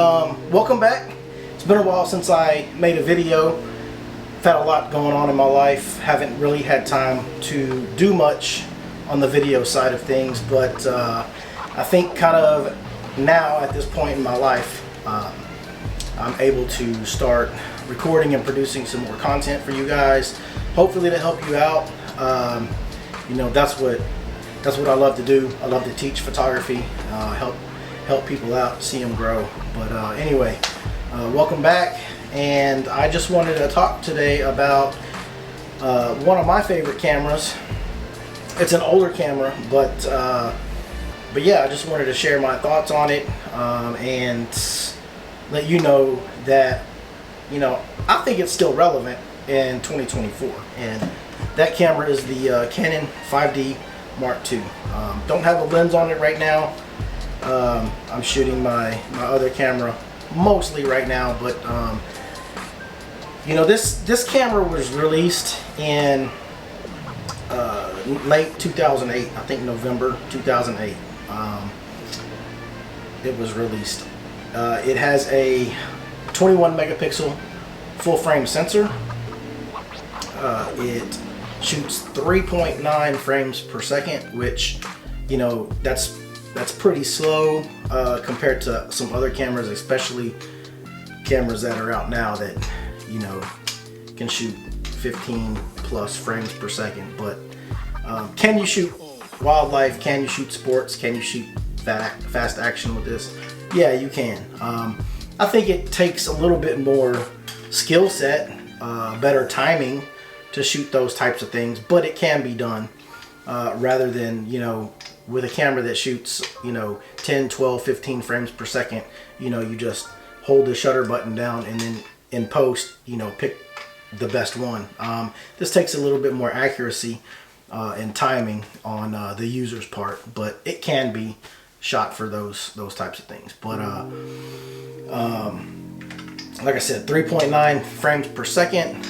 Welcome back. It's been a while since I made a video. I've had a lot going on in my life. Haven't really had time to do much on the video side of things, but I think kind of now at this point in my life, I'm able to start recording and producing some more content for you guys, hopefully to help you out. You know, that's what I love to do. I love to teach photography, help people out, see them grow. But anyway, welcome back, and I just wanted to talk today about one of my favorite cameras. It's an older camera, but yeah, I just wanted to share my thoughts on it and let you know that, you know, I think it's still relevant in 2024, and that camera is the Canon 5D Mark II. Don't have a lens on it right now. I'm shooting my other camera mostly right now, but you know, this camera was released in late 2008, I think November 2008. It was released. It has a 21 megapixel full frame sensor. It shoots 3.9 frames per second, which, you know, that's pretty slow compared to some other cameras, especially cameras that are out now that, you know, can shoot 15 plus frames per second. But can you shoot wildlife? Can you shoot sports? Can you shoot fast action with this? Yeah, you can. I think it takes a little bit more skill set, better timing to shoot those types of things, but it can be done rather than, you know, with a camera that shoots, you know, 10, 12, 15 frames per second, you know, you just hold the shutter button down and then in post, you know, pick the best one. This takes a little bit more accuracy and timing on the user's part, but it can be shot for those types of things. But like I said, 3.9 frames per second.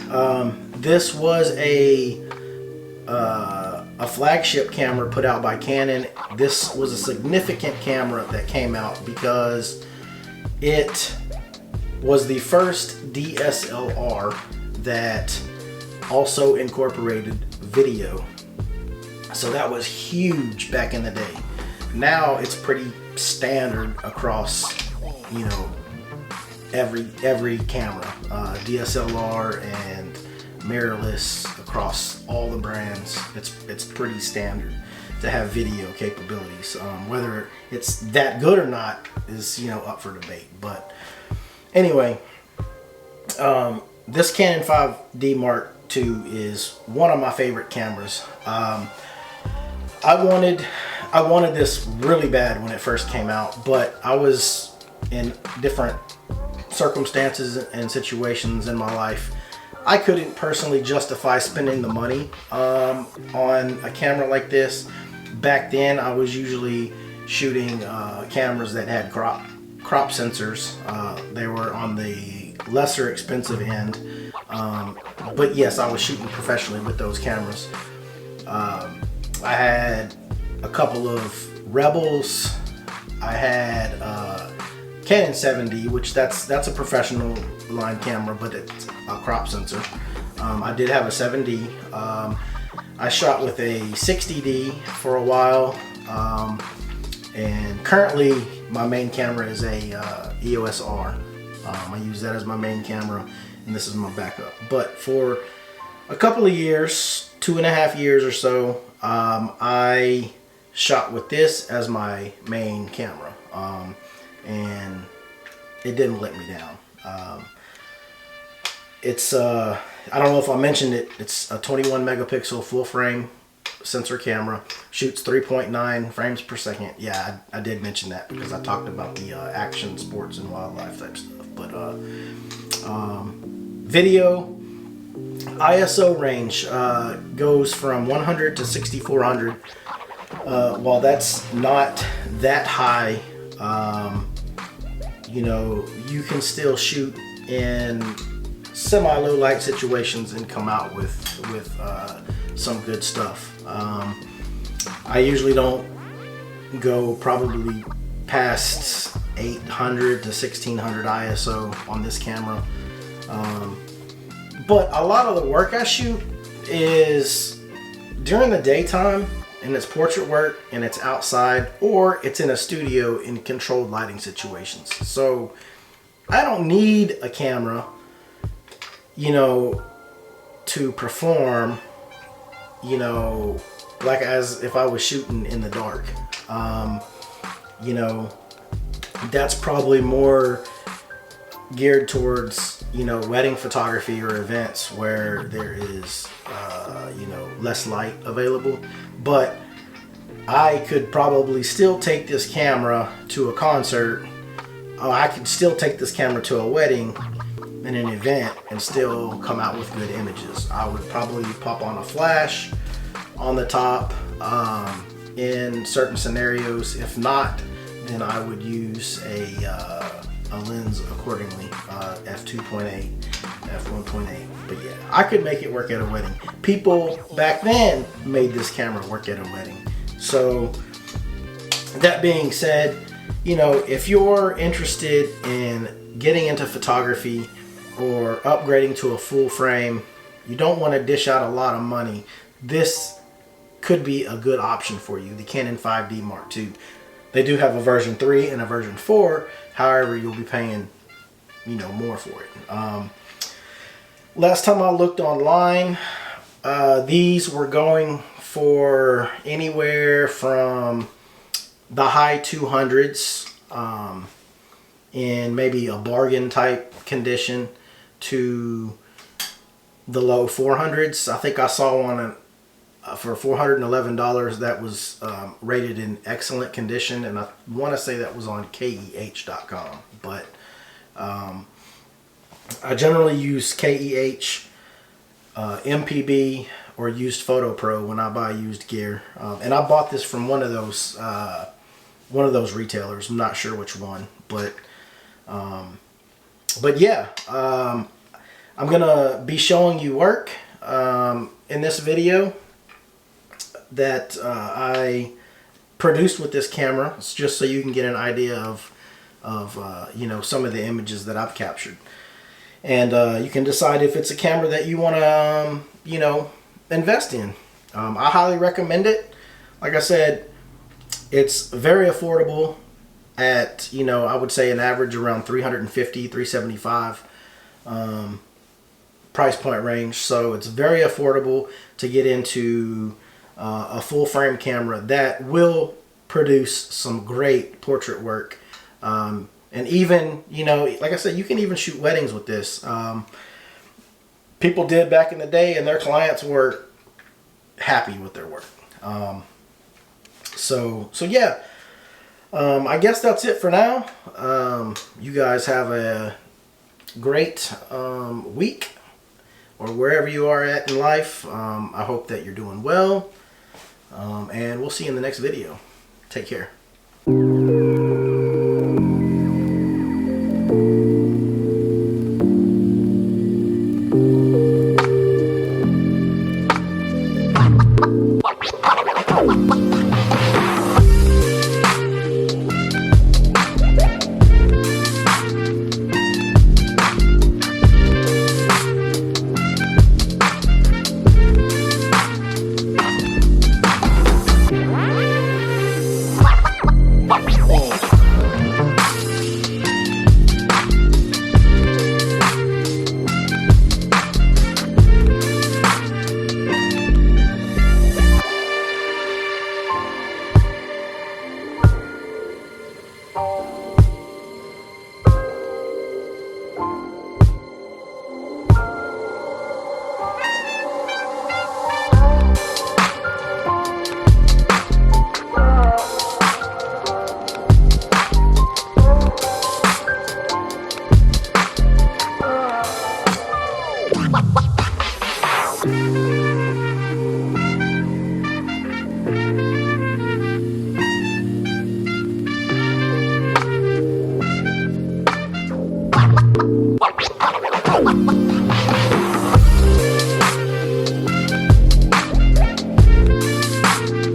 This was a flagship camera put out by Canon. This was a significant camera that came out because it was the first DSLR that also incorporated video. So that was huge back in the day. Now it's pretty standard across, you know, every camera, DSLR and mirrorless across all the brands. It's pretty standard to have video capabilities. Whether it's that good or not is, you know, up for debate. But anyway, this Canon 5D Mark II is one of my favorite cameras. I wanted this really bad when it first came out, but I was in different circumstances and situations in my life. I couldn't personally justify spending the money on a camera like this. Back then, I was usually shooting cameras that had crop sensors. They were on the lesser expensive end, but yes, I was shooting professionally with those cameras. I had a couple of Rebels. I had Canon 7D, which that's a professional line camera, but it's a crop sensor. I did have a 7D. I shot with a 60D for a while, and currently my main camera is a EOS R. I use that as my main camera, and this is my backup. But for a couple of years, 2.5 years or so, I shot with this as my main camera, and it didn't let me down. It's I don't know if I mentioned it, it's a 21 megapixel full frame sensor camera, shoots 3.9 frames per second. Yeah, I did mention that because I talked about the action, sports, and wildlife type stuff. But video ISO range goes from 100 to 6400. While that's not that high, you know, you can still shoot in semi-low light situations and come out with some good stuff. I usually don't go probably past 800 to 1600 ISO on this camera. But a lot of the work I shoot is during the daytime, and it's portrait work, and it's outside, or it's in a studio in controlled lighting situations. So I don't need a camera, you know, to perform, you know, like as if I was shooting in the dark. You know, that's probably more geared towards, you know, wedding photography or events where there is, you know, less light available. But I could probably still take this camera to a concert. I could still take this camera to a wedding in an event and still come out with good images. I would probably pop on a flash on the top in certain scenarios. If not, then I would use a lens accordingly, f2.8, f1.8. But yeah, I could make it work at a wedding. People back then made this camera work at a wedding. So that being said, you know, if you're interested in getting into photography or upgrading to a full frame, you don't want to dish out a lot of money, this could be a good option for you, the Canon 5D Mark II. They do have a version 3 and a version 4. However, you'll be paying, you know, more for it. Last time I looked online, these were going for anywhere from the high 200s in maybe a bargain type condition to the low 400s. I think I saw one for $411 that was rated in excellent condition, and I want to say that was on KEH.com. But I generally use KEH, MPB, or used Photo Pro when I buy used gear, and I bought this from one of those retailers. I'm not sure which one, but yeah, I'm gonna be showing you work in this video that I produced with this camera. It's just so you can get an idea of you know, some of the images that I've captured, and you can decide if it's a camera that you want to you know, invest in. I highly recommend it. Like I said, it's very affordable at, you know, I would say an average around $350, $375 price point range. So it's very affordable to get into a full frame camera that will produce some great portrait work. And even, you know, like I said, you can even shoot weddings with this. People did back in the day, and their clients were happy with their work. So yeah, I guess that's it for now. You guys have a great week, or wherever you are at in life. I hope that you're doing well, and we'll see you in the next video. Take care.